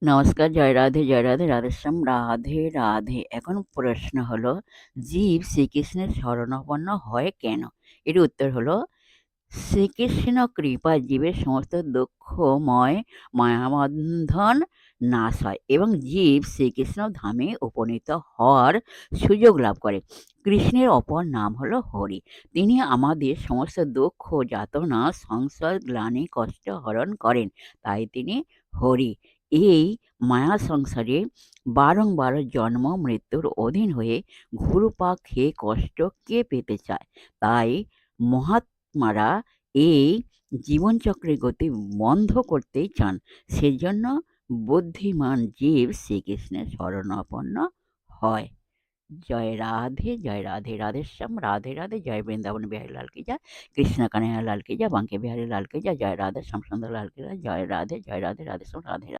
নমস্কার, জয় রাধে, রাধেশ্যাম, রাধে, রাধে। এখন প্রশ্ন হলো, জীব শ্রীকৃষ্ণের শরণাপন্ন হয় কেন? এর উত্তর হলো, শ্রীকৃষ্ণ কৃপায় জীবের সমস্ত দুঃখময় মায়াবন্ধন নাশ হয় এবং জীব শ্রীকৃষ্ণ ধামে উপনীত হওয়ার সুযোগ লাভ করে। কৃষ্ণের অপর নাম হলো হরি। তিনি আমাদের সমস্ত দুঃখ, যাতনা, সংশয়, গ্লানি, কষ্ট হরণ করেন, তাই তিনি হরি। এই মায়া সংসারে বারংবার জন্ম মৃত্যুর অধীন হয়ে ঘুরপাক খেয়ে কষ্ট কে পেতে চায়? তাই মহাত্মারা এই জীবনচক্রের গতি বন্ধ করতেই চান। সেজন্য বুদ্ধিমান জীব শ্রীকৃষ্ণের শরণাপন্ন হয়। জয় রাধে, রাধেশ্যাম, রাধে রাধে, জয় বৃন্দাবন বিহারী লাল কি জয়, কৃষ্ণ কানাইয়া লাল কি জয়, বাঙ্কে বিহারী লাল কি জয়, জয় রাধে শ্যাম সুন্দর লাল কি জয়, জয় রাধে, রাধেশ্যাম, রাধে রাধে।